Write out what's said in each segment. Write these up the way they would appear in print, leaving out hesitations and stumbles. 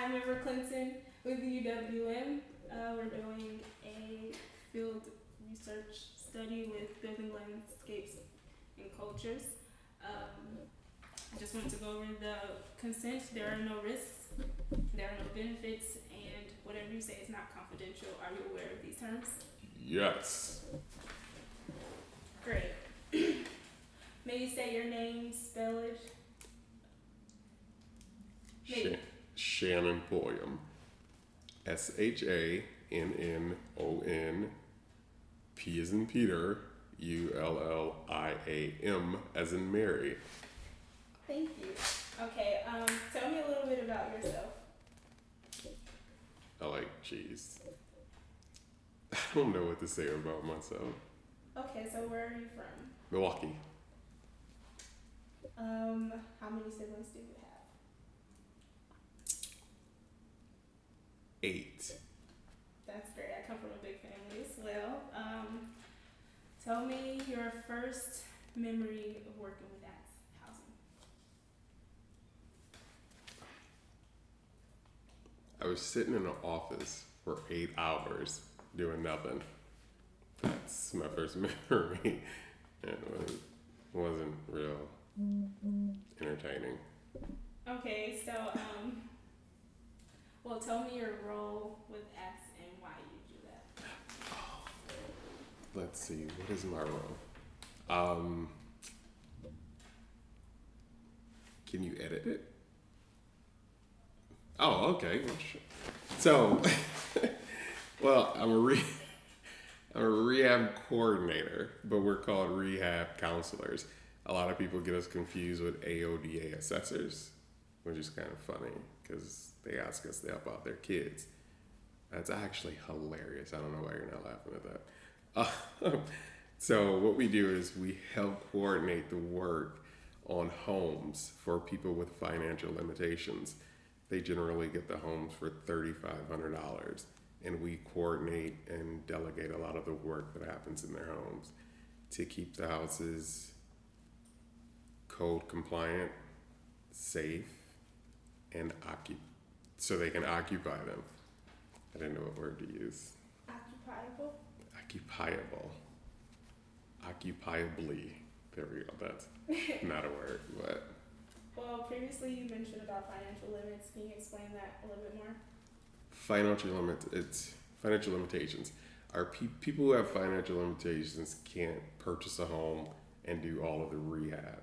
I'm River Clinton with UWM. We're doing a field research study with building landscapes and cultures. I just wanted to go over the consent. There are no risks, there are no benefits, and whatever you say is not confidential. Are you aware of these terms? Yes. Great. May you say your name, spellage? Shannon Pulliam. SHANNON. P as in Peter. ULLIAM as in Mary. Thank you. Okay, tell me a little bit about yourself. I like cheese. I don't know what to say about myself. Okay, so where are you from? Milwaukee. How many siblings do you have? 8. That's great. I come from a big family as well. Tell me your first memory of working with housing. I was sitting in an office for 8 hours doing nothing. That's my first memory. It wasn't real entertaining. Okay, so well, tell me your role with X and why you do that. Let's see, what is my role? Can you edit it? Oh, okay. So, well, I'm a rehab coordinator, but we're called rehab counselors. A lot of people get us confused with AODA assessors, which is kind of funny because they ask us to help out their kids. That's actually hilarious. I don't know why you're not laughing at that. So what we do is we help coordinate the work on homes for people with financial limitations. They generally get the homes for $3,500, and we coordinate and delegate a lot of the work that happens in their homes to keep the houses code compliant, safe, and so they can occupy them. I didn't know what word to use. Occupiable? Occupiable. Occupiably. There we go. That's not a word, but. Well, previously you mentioned about financial limits. Can you explain that a little bit more? Financial limitations. People who have financial limitations can't purchase a home and do all of the rehab.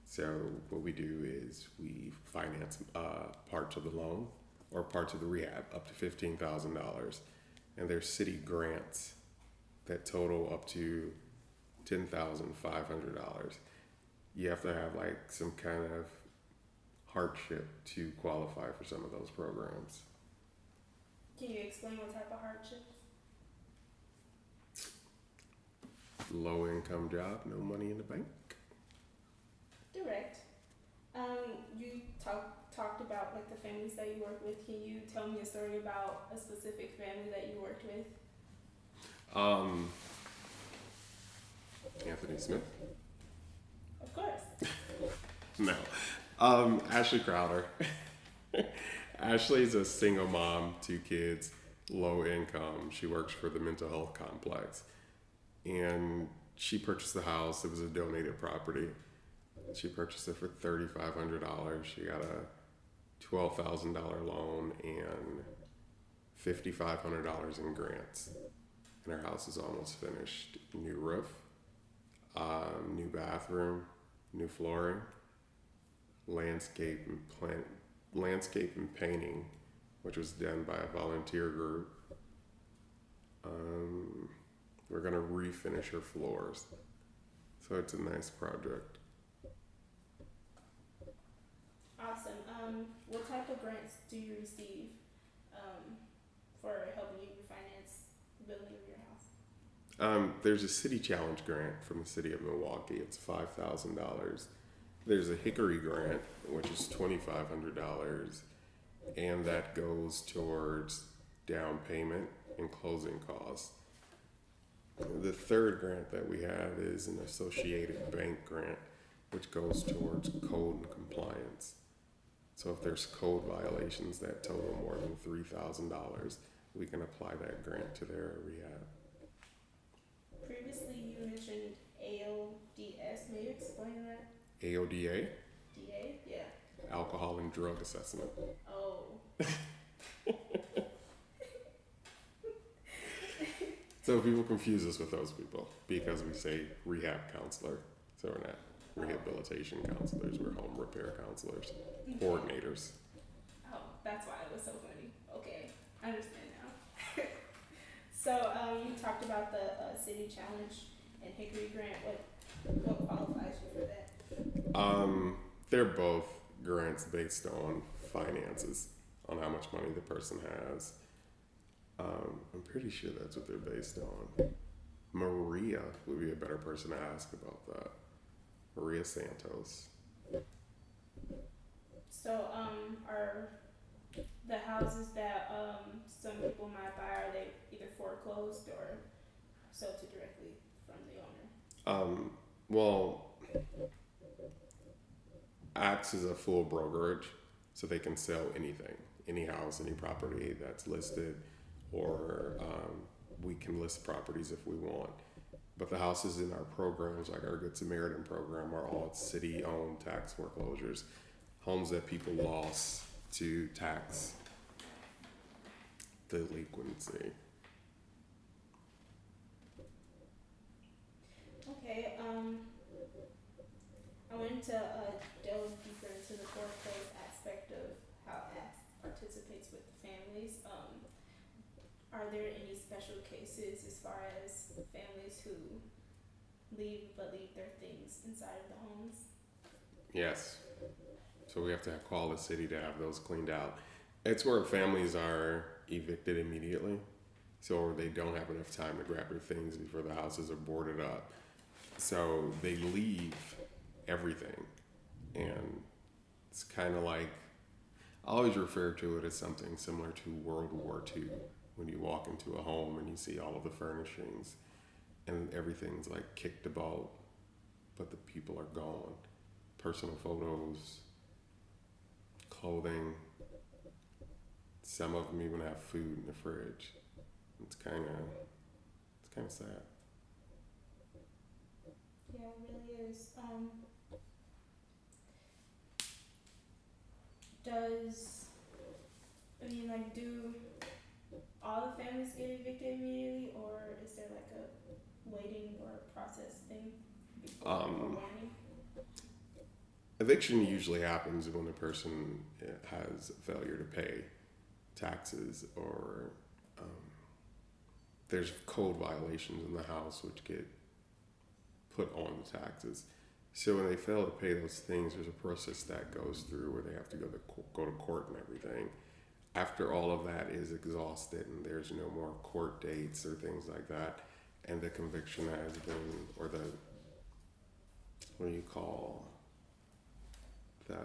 So what we do is we finance parts of the loan or parts of the rehab up to $15,000, and there's city grants that total up to $10,500. You have to have like some kind of hardship to qualify for some of those programs. Can you explain what type of hardships? Low income job, no money in the bank. Direct. You talked about like the families that you work with. Can you tell me a story about a specific family that you worked with? Anthony Smith? Of course. No. Ashley Crowder. Ashley's a single mom, 2 kids, low income. She works for the mental health complex. And she purchased the house. It was a donated property. She purchased it for $3,500. She got a $12,000 loan and $5,500 in grants. And her house is almost finished. New roof, new bathroom, new flooring, landscape and painting, which was done by a volunteer group. We're gonna refinish her floors, so it's a nice project. Awesome. What type of grants do you receive for helping you refinance the building of your house? There's a city challenge grant from the city of Milwaukee. It's $5,000. There's a Hickory grant, which is $2,500, and that goes towards down payment and closing costs. The third grant that we have is an Associated Bank grant, which goes towards code and compliance. So So if there's code violations that total more than $3,000, we can apply that grant to their rehab. Previously, you mentioned AODS. May you explain that? AODA, DA? Yeah. alcohol and drug assessment. Oh. So people confuse us with those people because we say rehab counselor. So we're not rehabilitation counselors, we're home repair counselors, coordinators. Oh, that's why it was so funny. Okay, I understand now. So, you talked about the city challenge and Hickory grant. What qualifies you for that? They're both grants based on finances, on how much money the person has. I'm pretty sure that's what they're based on. Maria would be a better person to ask about that. Maria Santos. So, are the houses that some people might buy, are they either foreclosed or sold to directly from the owner? Well, Axe is a full brokerage, so they can sell anything, any house, any property that's listed, or we can list properties if we want. But the houses in our programs, like our Good Samaritan program, are all city-owned tax foreclosures, homes that people lost to tax delinquency. Okay, I wanted to delve deeper into the foreclosed aspect of how ACT participates with the families. Are there any special cases as far as families who leave their things inside of the homes? Yes. So we have to call the city to have those cleaned out. It's where families are evicted immediately, so they don't have enough time to grab their things before the houses are boarded up. So they leave everything, and it's kind of like, I always refer to it as something similar to World War II, when you walk into a home and you see all of the furnishings and everything's like kicked about, but the people are gone. Personal photos, clothing, some of them even have food in the fridge. It's kind of sad. Yeah, it really is. Do all the families get evicted immediately, or is there like a waiting or process thing before warning? Eviction usually happens when a person has failure to pay taxes, or there's code violations in the house which get put on the taxes. So when they fail to pay those things, there's a process that goes through where they have to go to court and everything. After all of that is exhausted and there's no more court dates or things like that, and the conviction has been, or the, what do you call, the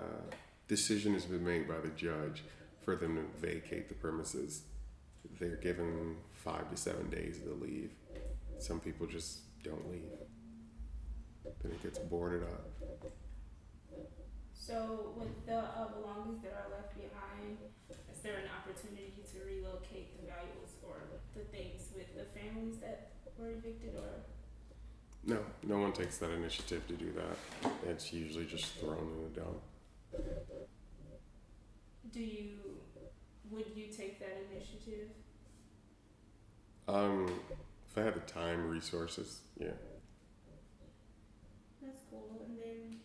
decision has been made by the judge for them to vacate the premises, they're given 5 to 7 days to leave. Some people just don't leave. Then it gets boarded up. So with the belongings that are left behind, is there an opportunity to relocate the valuables or the things with the families that were evicted, or? No one takes that initiative to do that. It's usually just thrown in the dump. Would you take that initiative? If I had the time, resources, yeah. That's cool. And then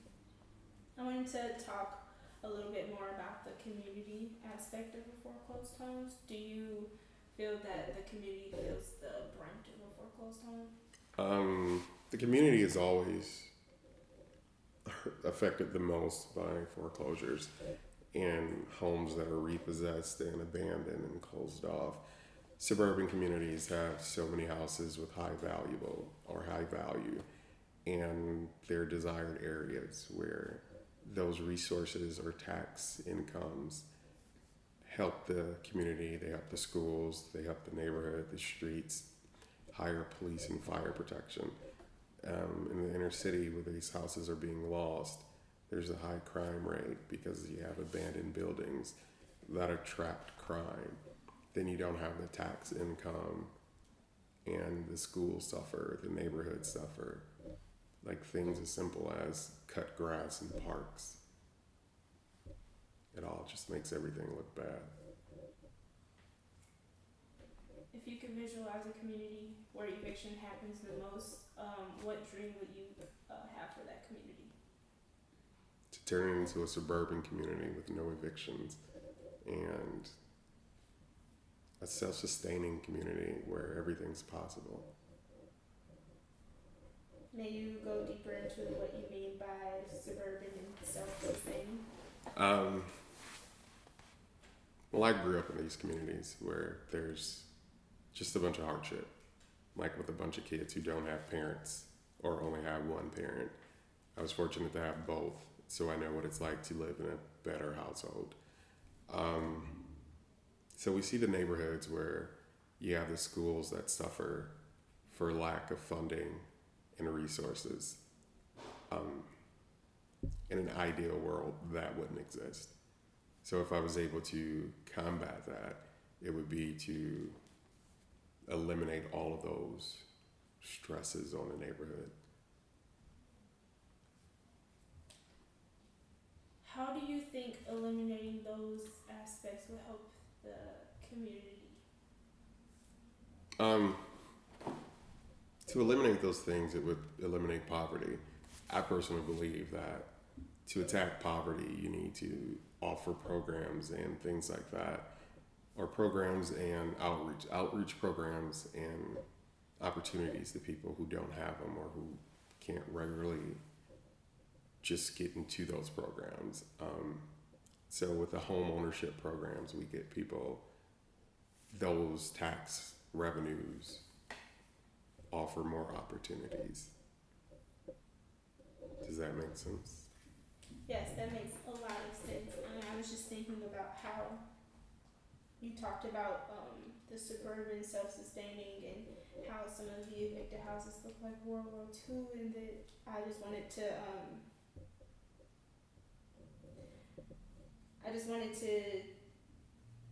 I wanted to talk a little bit more about the community aspect of the foreclosed homes. Do you feel that the community feels the brunt of a foreclosed home? The community is always affected the most by foreclosures and homes that are repossessed and abandoned and closed off. Suburban communities have so many houses with high value, and they're desired areas where those resources or tax incomes help the community, they help the schools, they help the neighborhood, the streets, higher police and fire protection. In the inner city where these houses are being lost, there's a high crime rate because you have abandoned buildings that attract crime. Then you don't have the tax income, and the schools suffer, the neighborhoods suffer. Like things as simple as cut grass in parks. It all just makes everything look bad. If you could visualize a community where eviction happens the most, what dream would you have for that community? To turn it into a suburban community with no evictions and a self-sustaining community where everything's possible. May you go deeper into what you mean by suburban and self-sustaining? Well, I grew up in these communities where there's just a bunch of hardship, like with a bunch of kids who don't have parents or only have one parent. I was fortunate to have both, so I know what it's like to live in a better household. So we see the neighborhoods where you have the schools that suffer for lack of funding and resources. In an ideal world, that wouldn't exist. So if I was able to combat that, it would be to eliminate all of those stresses on the neighborhood. How do you think eliminating those aspects will help the community? To eliminate those things, it would eliminate poverty. I personally believe that to attack poverty, you need to offer programs and things like that, or programs and outreach programs and opportunities to people who don't have them or who can't regularly just get into those programs. So with the home ownership programs, we get people those tax revenues offer more opportunities. Does that make sense? Yes, that makes a lot of sense. I was just thinking about how you talked about the suburban self-sustaining and how some of the evicted houses look like World War II, and that I just wanted to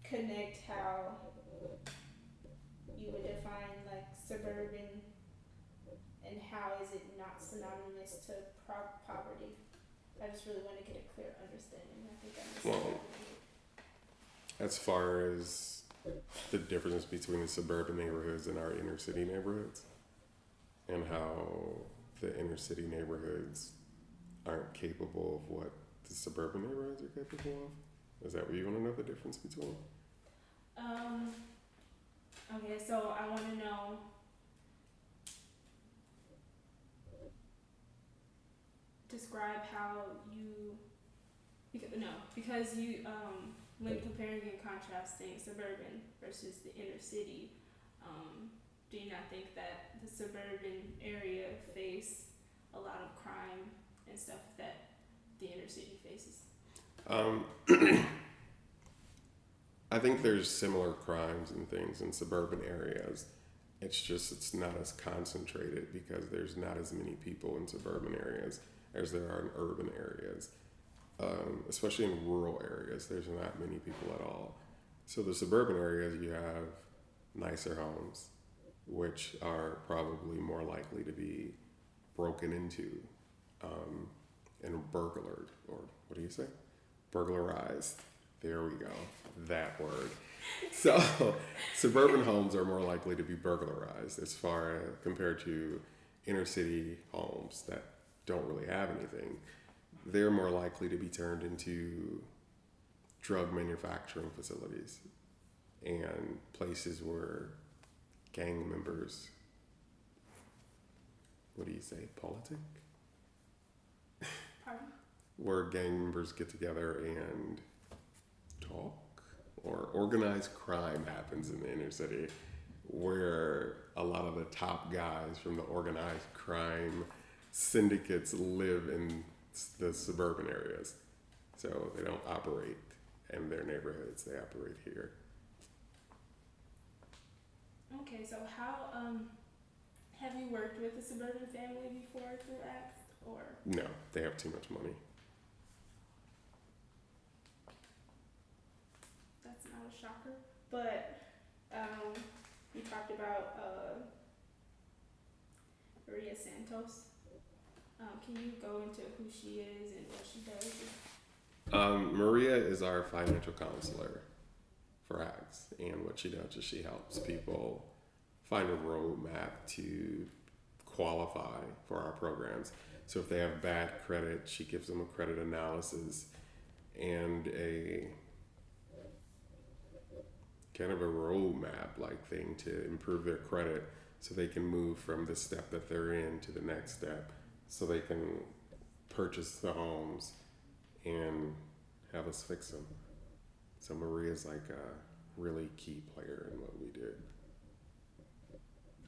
connect how you would define like suburban and how is it not synonymous to poverty. I just really want to get a clear understanding. I think I Well, understand. as far as the difference between the suburban neighborhoods and our inner city neighborhoods, and how the inner city neighborhoods aren't capable of what the suburban neighborhoods are capable of? Is that what you want to know the difference between? Okay, so I want to know describe how you because you when comparing and contrasting suburban versus the inner city, do you not think that the suburban area face a lot of crime and stuff that the inner city faces? I think there's similar crimes and things in suburban areas. It's not as concentrated because there's not as many people in suburban areas as there are in urban areas. Especially in rural areas, there's not many people at all. So the suburban areas, you have nicer homes, which are probably more likely to be broken into and burglared, or what do you say? Burglarized. There we go. That word. So suburban homes are more likely to be burglarized as far as compared to inner city homes that don't really have anything. They're more likely to be turned into drug manufacturing facilities and places where gang members, what do you say, politic? Pardon? Where gang members get together and talk, or organized crime happens in the inner city, where a lot of the top guys from the organized crime syndicates live in the suburban areas. So they don't operate in their neighborhoods, they operate here. Okay, so how have you worked with a suburban family before through ACT or? No, they have too much money. not a shocker. But you talked about Maria Santos. Can you go into who she is and what she does? Maria is our financial counselor for ACTS, and what she does is she helps people find a roadmap to qualify for our programs. So if they have bad credit, she gives them a credit analysis and a kind of a roadmap like thing to improve their credit so they can move from the step that they're in to the next step so they can purchase the homes and have us fix them. So Maria's like a really key player in what we do.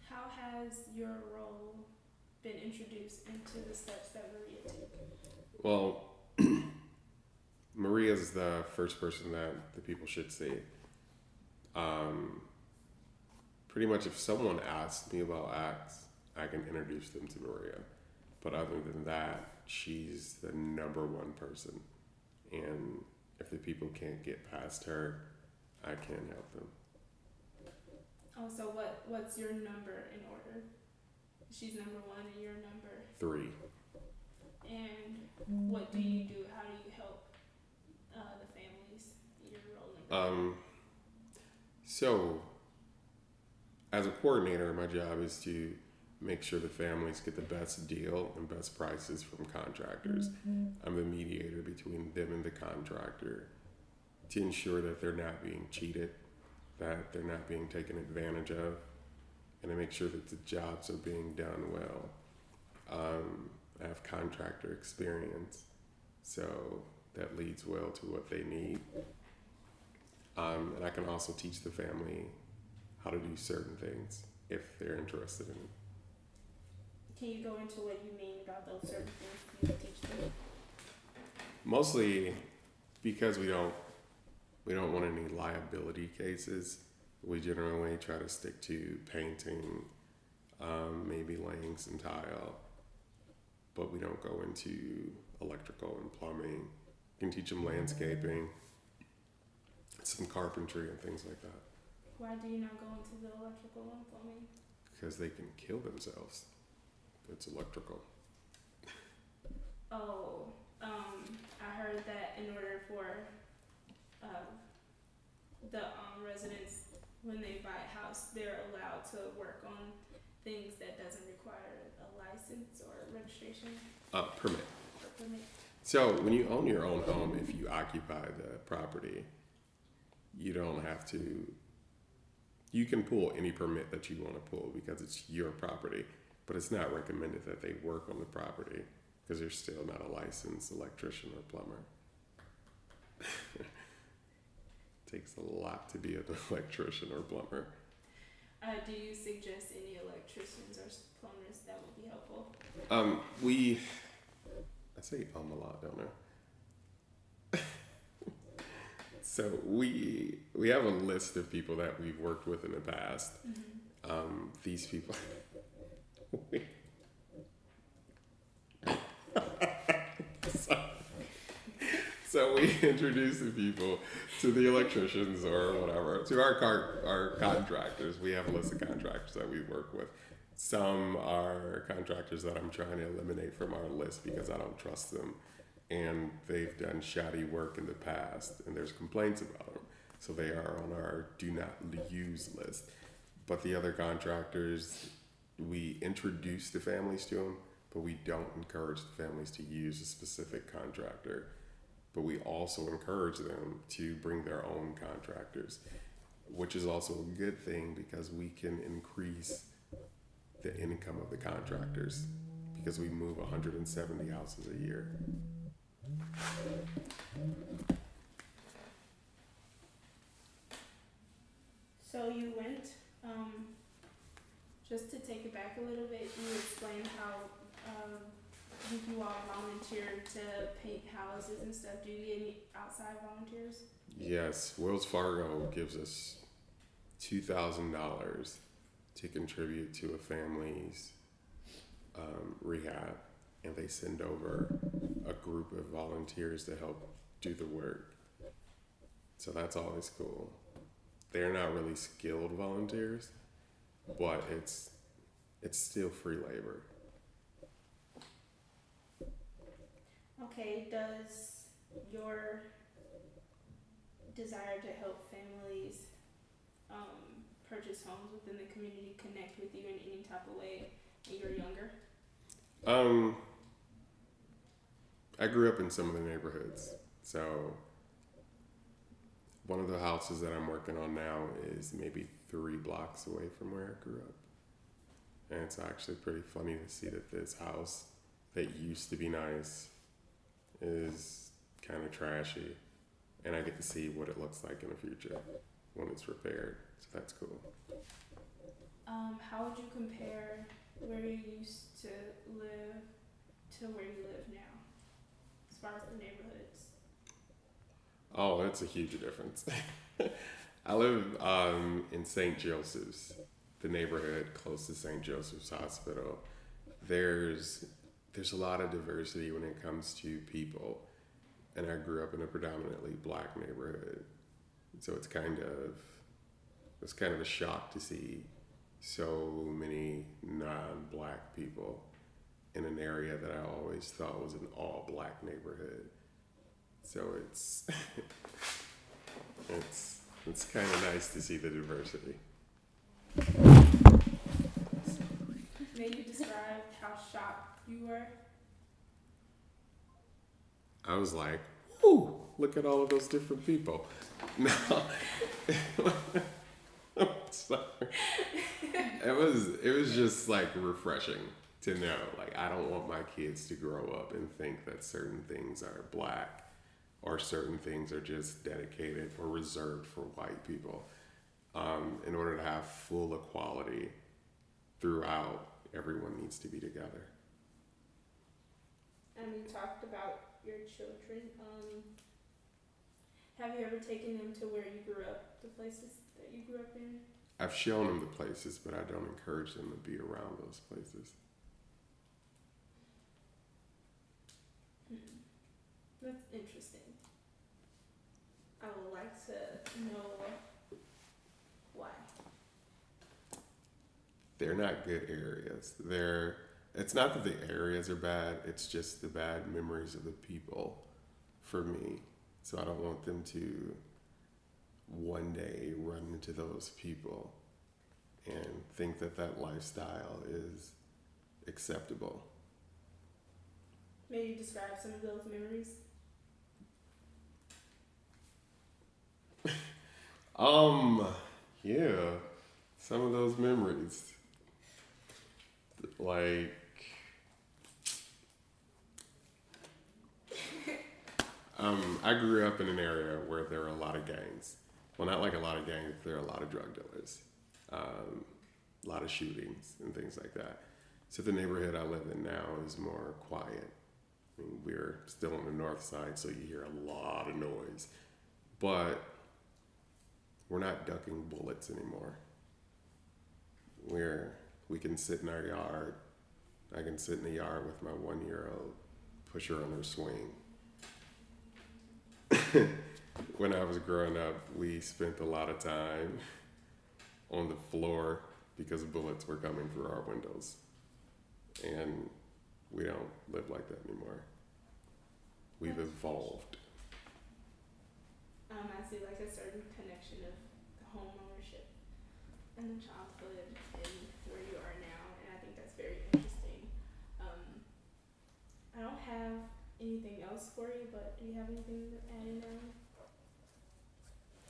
How has your role been introduced into the steps that Maria took? Well, Maria's the first person that the people should see. Pretty much if someone asks me about ACTS, I can introduce them to Maria. But other than that, she's the number one person. And if the people can't get past her, I can't help them. Oh, so what's your number in order? She's number one and you're number 3. And what do you do? How do you help the families? Your role number. So as a coordinator, my job is to make sure the families get the best deal and best prices from contractors. I'm the mediator between them and the contractor to ensure that they're not being cheated, that they're not being taken advantage of, and to make sure that the jobs are being done well. I have contractor experience, so that leads well to what they need. And I can also teach the family how to do certain things if they're interested in it. Can you go into what you mean about those certain things you teach them? Mostly because we don't want any liability cases. We generally try to stick to painting, maybe laying some tile, but we don't go into electrical and plumbing. You can teach them landscaping, some carpentry and things like that. Why do you not go into the electrical and plumbing? Because they can kill themselves. It's electrical. Oh, I heard that in order for the residents, when they buy a house, they're allowed to work on things that doesn't require a license or registration Permit. or permit. So when you own your own home, if you occupy the property, you don't have to, you can pull any permit that you want to pull because it's your property, but it's not recommended that they work on the property because they're still not a licensed electrician or plumber. Takes a lot to be an electrician or plumber. Do you suggest any electricians or plumbers that would be helpful? I say a lot, don't I? So we have a list of people that we've worked with in the past. These people. So we introduce the people to the electricians or whatever, to our contractors. We have a list of contractors that we work with. Some are contractors that I'm trying to eliminate from our list because I don't trust them. And they've done shoddy work in the past and there's complaints about them. So they are on our do not use list. But the other contractors, we introduce the families to them, but we don't encourage the families to use a specific contractor. But we also encourage them to bring their own contractors, which is also a good thing because we can increase the income of the contractors because we move 170 houses a year. So you went, just to take it back a little bit, you explained how you all volunteered to paint houses and stuff. Do you get any outside volunteers? Yes, Wells Fargo gives us $2,000 to contribute to a family's rehab, and they send over a group of volunteers to help do the work. So that's always cool. they're not really skilled volunteers, but it's still free labor. Okay, does your desire to help families purchase homes within the community connect with you in any type of way when you're younger? I grew up in some of the neighborhoods, so one of the houses that I'm working on now is maybe 3 blocks away from where I grew up. And it's actually pretty funny to see that this house that used to be nice is kind of trashy. And I get to see what it looks like in the future when it's repaired. So that's cool. How would you compare where you used to live to where you live now, as far as the neighborhoods? Oh, that's a huge difference. I live in St. Joseph's, the neighborhood close to St. Joseph's Hospital. There's a lot of diversity when it comes to people, and I grew up in a predominantly black neighborhood, so it's kind of a shock to see so many non-black people in an area that I always thought was an all-black neighborhood. So it's it's kind of nice to see the diversity. Maybe describe how shocked you were. I was like, "Ooh, look at all of those different people." No, I'm sorry. It was just like refreshing to know. Like, I don't want my kids to grow up and think that certain things are black or certain things are just dedicated or reserved for white people. In order to have full equality throughout, everyone needs to be together. And you talked about your children. Have you ever taken them to where you grew up, the places that you grew up in? I've shown them the places, but I don't encourage them to be around those places. That's interesting. I would like to know why. They're not good areas. It's not that the areas are bad, it's just the bad memories of the people for me. So I don't want them to one day run into those people and think that that lifestyle is acceptable. Maybe describe some of those memories. Yeah, some of those memories. Like, I grew up in an area where there are a lot of gangs. Well, not like a lot of gangs, there are a lot of drug dealers, a lot of shootings and things like that. So the neighborhood I live in now is more quiet. I mean, we're still on the north side, so you hear a lot of noise. But we're not ducking bullets anymore. We can sit in our yard. I can sit in the yard with my 1-year-old, push her on her swing. When I was growing up, we spent a lot of time on the floor because bullets were coming through our windows. And we don't live like that anymore. We've evolved. I see like a certain connection of the home ownership and the childhood and where you are now, and I think that's very interesting. I don't have anything else for you, but do you have anything to add in now?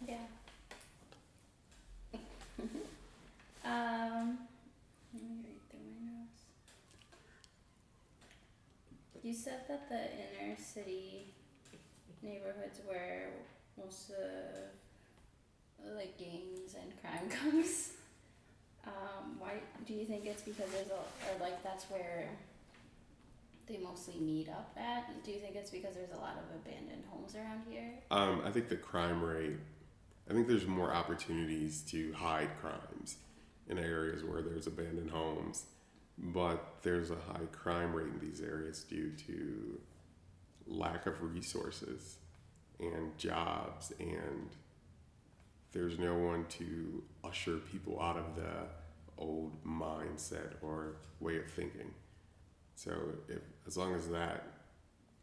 Yeah. Let me read through my notes. You said that the inner city neighborhoods where most of like gangs and crime comes. Why do you think it's because or like that's where they mostly meet up at? Do you think it's because there's a lot of abandoned homes around here? I think the crime rate, I think there's more opportunities to hide crimes in areas where there's abandoned homes, but there's a high crime rate in these areas due to lack of resources and jobs and there's no one to usher people out of the old mindset or way of thinking. So if as long as that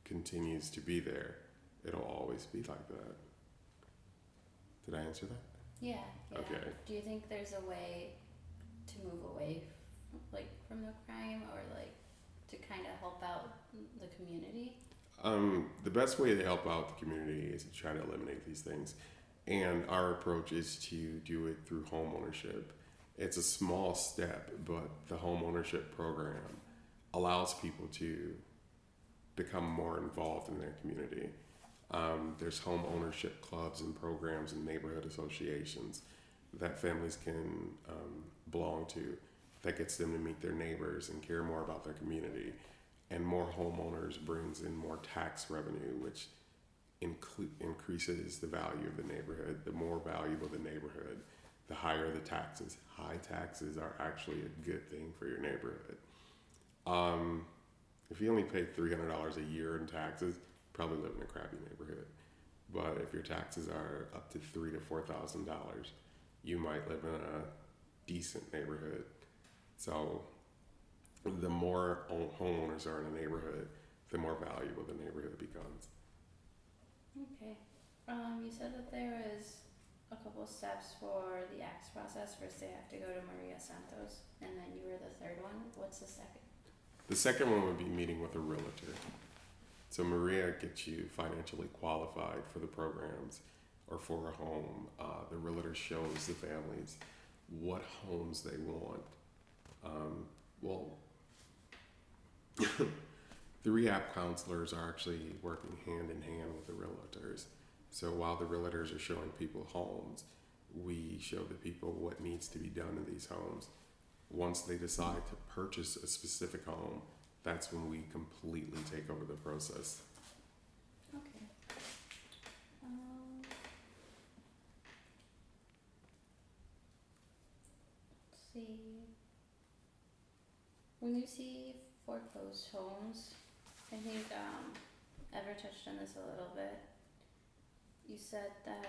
continues to be there, it'll always be like that. Did I answer that? Yeah. Okay. Do you think there's a way to move away, from the crime, or to kind of help out the community? The best way to help out the community is to try to eliminate these things. And our approach is to do it through home ownership. It's a small step, but the home ownership program allows people to become more involved in their community. There's home ownership clubs and programs and neighborhood associations that families can belong to that gets them to meet their neighbors and care more about their community. And more homeowners brings in more tax revenue, which increases the value of the neighborhood. The more valuable the neighborhood, the higher the taxes. High taxes are actually a good thing for your neighborhood. If you only pay $300 a year in taxes, you probably live in a crappy neighborhood. But if your taxes are up to $3,000 to $4,000, you might live in a decent neighborhood. So the more homeowners are in a neighborhood, the more valuable the neighborhood becomes. Okay. You said that there was a couple of steps for the acts process. First, they have to go to Maria Santos, and then you were the third one. What's the second? The second one would be meeting with a realtor. So Maria gets you financially qualified for the programs or for a home. The realtor shows the families what homes they want. The rehab counselors are actually working hand in hand with the realtors. So while the realtors are showing people homes, we show the people what needs to be done in these homes. Once they decide to purchase a specific home, that's when we completely take over the process. Okay. Let's see. When you see foreclosed homes, I think Ever touched on this a little bit. You said that,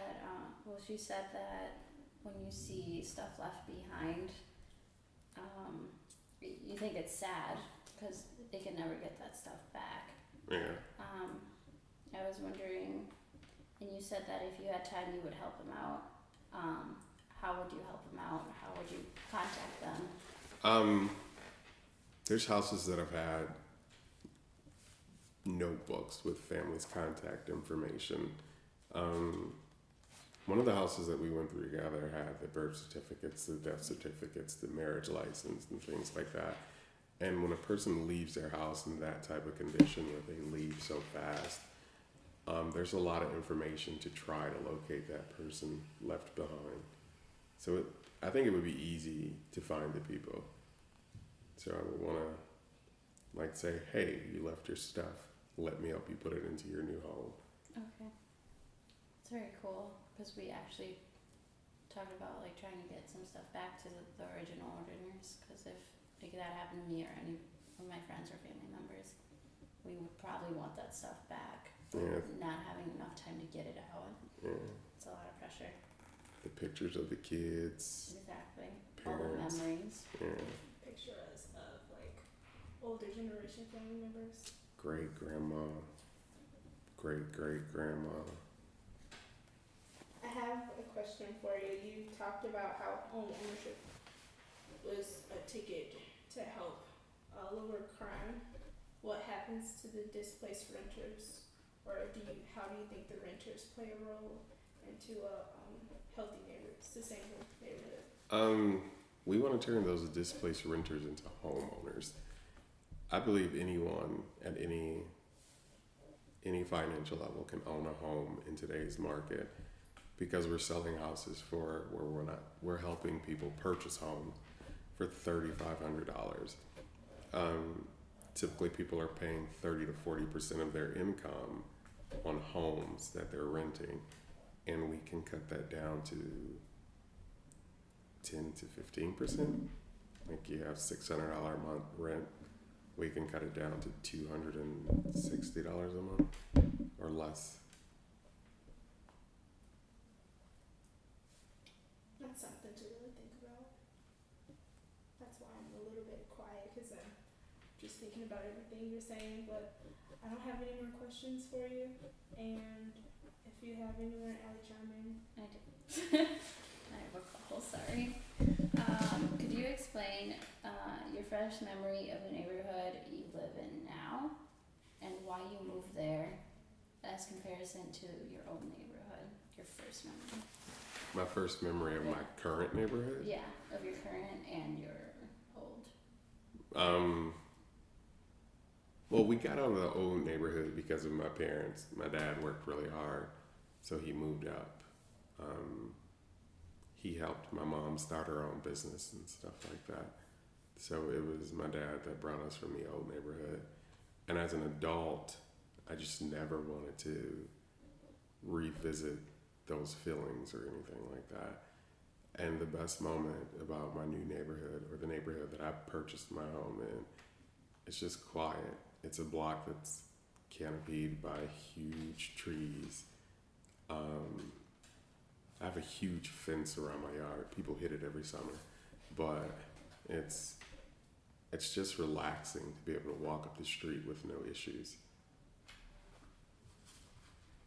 she said that when you see stuff left behind, you think it's sad because they can never get that stuff back. Yeah. I was wondering, and you said that if you had time, you would help them out. How would you help them out? How would you contact them? There's houses that have had notebooks with families' contact information. One of the houses that we went through together had the birth certificates, the death certificates, the marriage license, and things like that. And when a person leaves their house in that type of condition where they leave so fast, there's a lot of information to try to locate that person left behind. So I think it would be easy to find the people. So I would want to say, hey, you left your stuff. Let me help you put it into your new home. Okay. It's very cool because we actually talked about trying to get some stuff back to the original owners, because if that happened to me or any of my friends or family members, we would probably want that stuff back. Yeah. Not having enough time to get it out. Yeah. It's a lot of pressure. The pictures of the kids. Exactly. Parents. All the memories. Yeah. Pictures of older generation family members. Great grandma. Great grandma. I have a question for you. You talked about how home ownership was a ticket to help lower crime. What happens to the displaced renters, or how do you think the renters play a role into a healthy neighborhood, sustainable neighborhood? We want to turn those displaced renters into homeowners. I believe anyone at any financial level can own a home in today's market, because we're selling houses we're helping people purchase homes for $3,500. Typically people are paying 30 to 40% of their income on homes that they're renting, and we can cut that down to 10 to 15%. Like you have $600 a month rent, we can cut it down to $260 a month or less. That's something to really think about. That's why I'm a little bit quiet, because I'm just thinking about everything you're saying, but I don't have any more questions for you. And if you have any more, Allie, chime in. I do. I have a couple, sorry. Could you explain your fresh memory of the neighborhood you live in now and why you moved there as comparison to your old neighborhood, your first memory? My first memory of my current neighborhood? Yeah, of your current and your old. Well, we got out of the old neighborhood because of my parents. My dad worked really hard, so he moved up. He helped my mom start her own business and stuff like that. So it was my dad that brought us from the old neighborhood. And as an adult, I just never wanted to revisit those feelings or anything like that. And the best moment about my new neighborhood, or the neighborhood that I purchased my home in, it's just quiet. It's a block that's canopied by huge trees. I have a huge fence around my yard. People hit it every summer, but it's just relaxing to be able to walk up the street with no issues.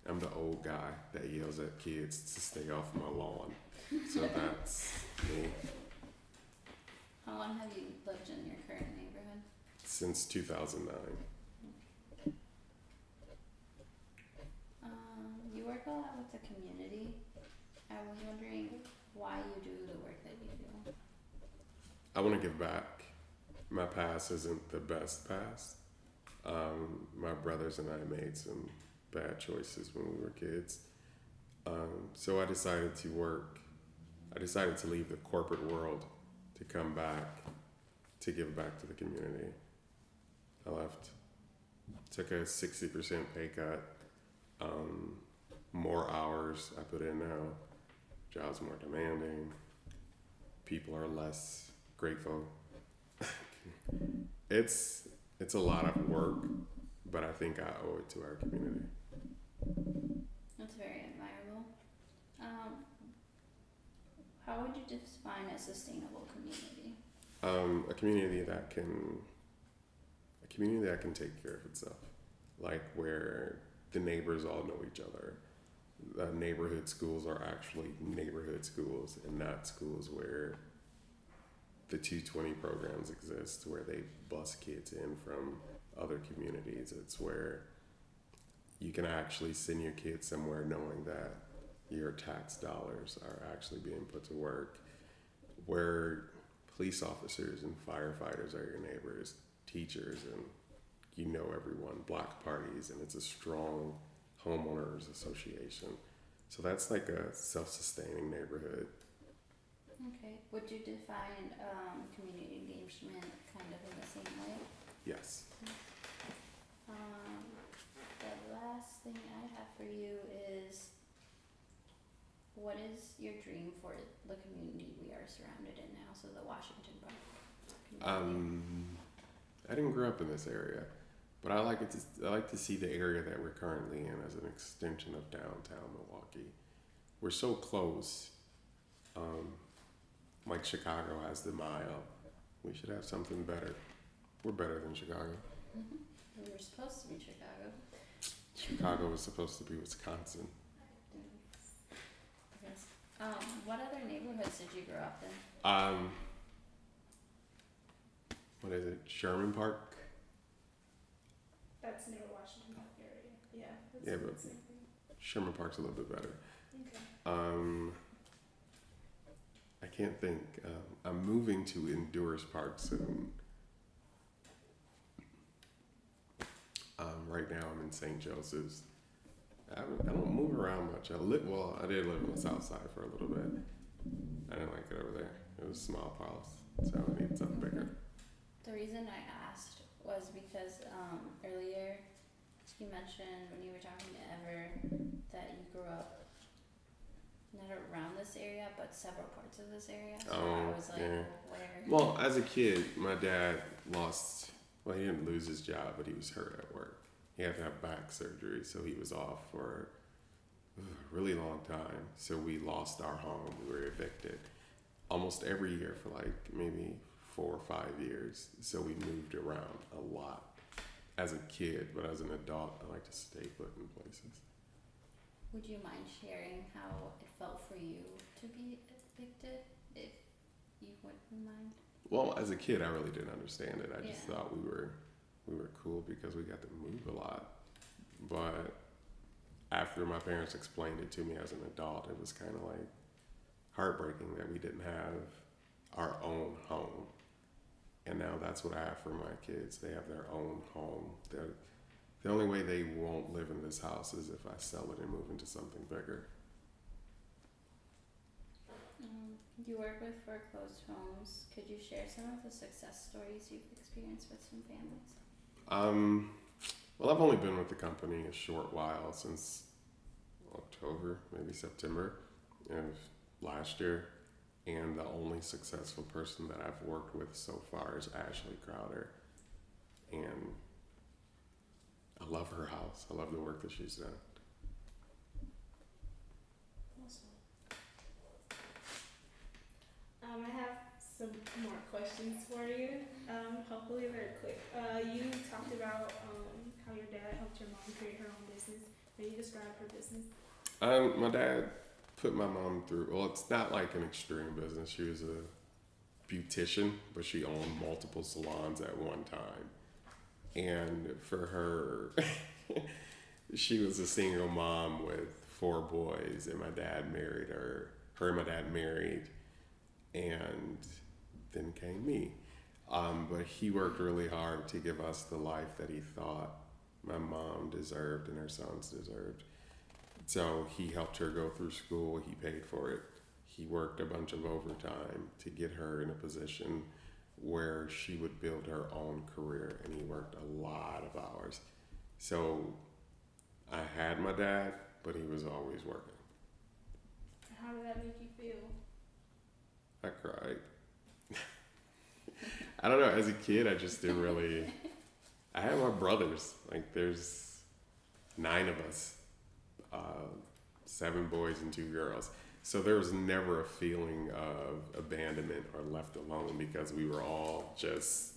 I'm the old guy that yells at kids to stay off my lawn. So that's me. How long have you lived in your current neighborhood? Since 2009. You work a lot with the community. I was wondering why you do the work that you do. I want to give back. My past isn't the best past. My brothers and I made some bad choices when we were kids. So I decided to leave the corporate world to come back to give back to the community. I left, took a 60% pay cut, more hours I put in now, jobs more demanding, people are less grateful. It's a lot of work, but I think I owe it to our community. That's very admirable. How would you define a sustainable community? A community that can take care of itself, like where the neighbors all know each other. Neighborhood schools are actually neighborhood schools and not schools where the 220 programs exist, where they bus kids in from other communities. It's where you can actually send your kids somewhere knowing that your tax dollars are actually being put to work, where police officers and firefighters are your neighbors, teachers, and you know everyone, block parties, and it's a strong homeowners association. So that's like a self-sustaining neighborhood. Okay. Would you define community engagement kind of in the same way? Yes. The last thing I have for you is, what is your dream for the community we are surrounded in now, so the Washington Park community? I didn't grow up in this area, but I like to see the area that we're currently in as an extension of downtown Milwaukee. We're so close. Like Chicago has the Mile. We should have something better. We're better than Chicago. Mm-hmm. We were supposed to be Chicago. Chicago was supposed to be Wisconsin. Yes. What other neighborhoods did you grow up in? What is it? Sherman Park? That's near Washington Park area. Yeah. That's Yeah, the but same thing. Sherman Park's a little bit better. Okay. I can't think. I'm moving to Endurance Park soon. Right now I'm in St. Joseph's. I don't move around much. I did live on the south side for a little bit. I didn't like it over there. It was a small house, so I needed something bigger. The reason I asked was because earlier you mentioned when you were talking to Ever that you grew up not around this area, but several parts of this area. So I was like, yeah. where? Well, as a kid, my dad he didn't lose his job, but he was hurt at work. He had to have back surgery, so he was off for a really long time. So we lost our home. We were evicted. almost every year for like maybe 4 or 5 years. So we moved around a lot as a kid, but as an adult, I like to stay put in places. Would you mind sharing how it felt for you to be evicted, if you wouldn't mind? Well, as a kid, I really didn't understand it. I just Yeah. thought we were cool because we got to move a lot. But after my parents explained it to me as an adult, it was kind of like heartbreaking that we didn't have our own home. And now that's what I have for my kids. They have their own home. The only way they won't live in this house is if I sell it and move into something bigger. You work with foreclosed homes. Could you share some of the success stories you've experienced with some families? Well, I've only been with the company a short while, since October, maybe September of last year. And the only successful person that I've worked with so far is Ashley Crowder. And I love her house. I love the work that she's done. Awesome. I have some more questions for you. Hopefully they're quick. You talked about how your dad helped your mom create her own business. Can you describe her business? My dad put my mom through, well, it's not like an extreme business. She was a beautician, but she owned multiple salons at one time. And for her, she was a single mom with 4 boys, and my dad married her. Her and my dad married, and then came me. But he worked really hard to give us the life that he thought my mom deserved and her sons deserved. So he helped her go through school. He paid for it. He worked a bunch of overtime to get her in a position where she would build her own career, and he worked a lot of hours. So I had my dad, but he was always working. How did that make you feel? I cried. I don't know, as a kid, I just didn't really, I had my brothers, like there's 9 of us, 7 boys and 2 girls. So there was never a feeling of abandonment or left alone, because we were all just,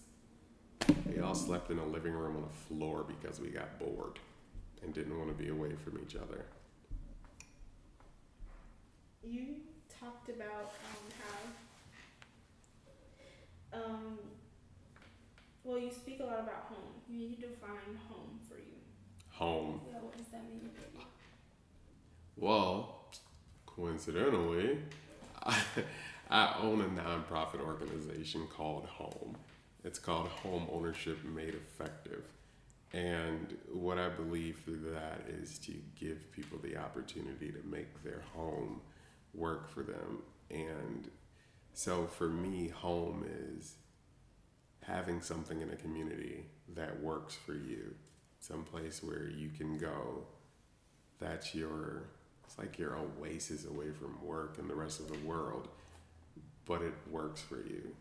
we all slept in a living room on a floor because we got bored and didn't want to be away from each other. You talked about well, you speak a lot about home. You define home for you. Home. Yeah, what does that mean for you? Well, coincidentally, I own a nonprofit organization called Home. It's called Home Ownership Made Effective. And what I believe through that is to give people the opportunity to make their home work for them. And so for me, home is having something in a community that works for you, someplace where you can go. That's it's like your oasis away from work and the rest of the world, but it works for you.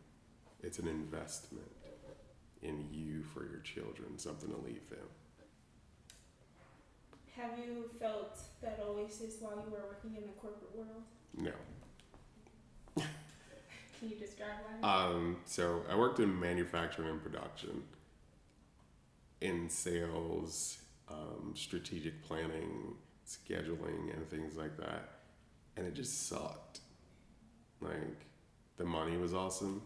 It's an investment in you for your children, something to leave them. Have you felt that oasis while you were working in the corporate world? No. Can you describe why? So I worked in manufacturing and production, in sales, strategic planning, scheduling, and things like that. And it just sucked. Like, the money was awesome,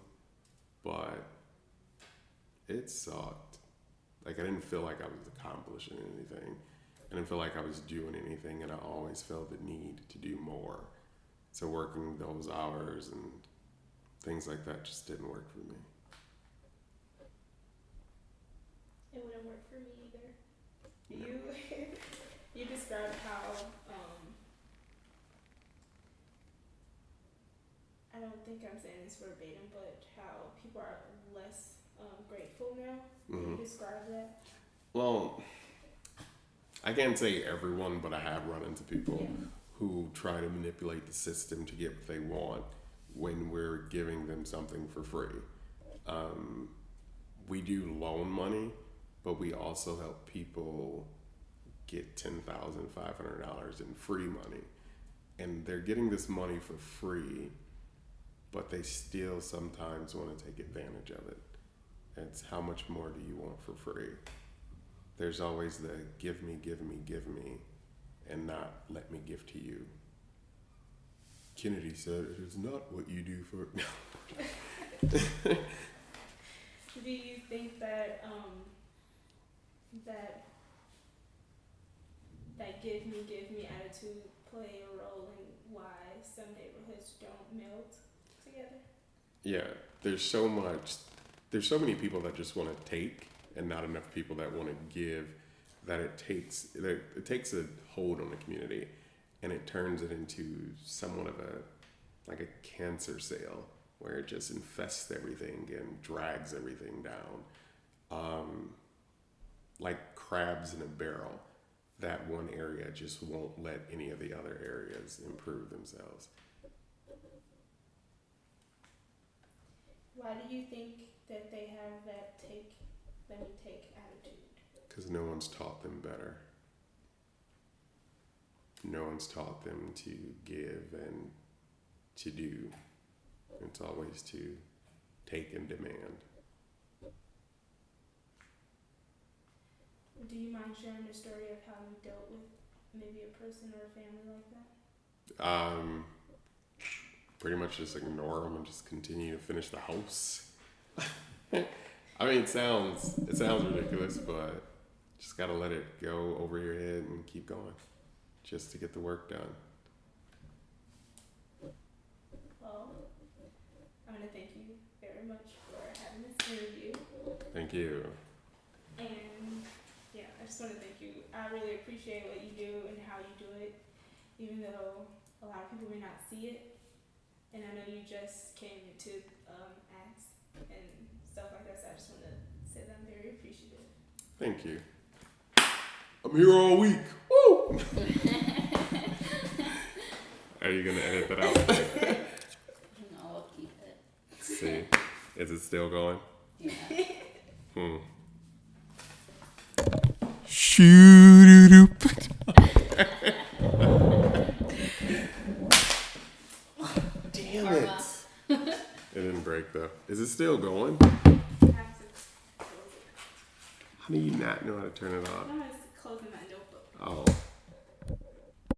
but it sucked. Like, I didn't feel like I was accomplishing anything. I didn't feel like I was doing anything, and I always felt the need to do more. So working those hours and things like that just didn't work for me. It wouldn't work for me either. You described how I don't think I'm saying this verbatim, but how people are less grateful now. Can you describe that? Well, I can't say everyone, but I have run into people who try to manipulate the system to get what they want when we're giving them something for free. We do loan money, but we also help people get $10,500 in free money. And they're getting this money for free, but they still sometimes want to take advantage of it. It's how much more do you want for free? There's always the give me, give me, give me, and not let me give to you. Kennedy said, it is not what you do for... Do you think that that give me attitude play a role in why some neighborhoods don't meld together? Yeah, there's so many people that just want to take and not enough people that want to give, that it takes a hold on the community and it turns it into somewhat of a cancer cell where it just infests everything and drags everything down. Like crabs in a barrel, that one area just won't let any of the other areas improve themselves. Why do you think that they have that let me take attitude? Because no one's taught them better. No one's taught them to give and to do. It's always to take and demand. Do you mind sharing a story of how you dealt with maybe a person or a family like that? Pretty much just ignore them and just continue to finish the house. I mean, it sounds ridiculous, but just gotta let it go over your head and keep going, just to get the work done. Well, I'm gonna thank you very much for having this interview. Thank you. And yeah, I just want to thank you. I really appreciate what you do and how you do it, even though a lot of people may not see it. And I know you just came to acts and stuff like that, so I just want to say that I'm very appreciative. Thank you. I'm here all week. Woo! Are you gonna edit that out? No, I'll keep it. See, is it still going? Yeah. Shoot-a-doop. Damn it. It didn't break though. Is it still going? I have to close it. How do you not know how to turn it on? I'm just closing my notebook. Oh.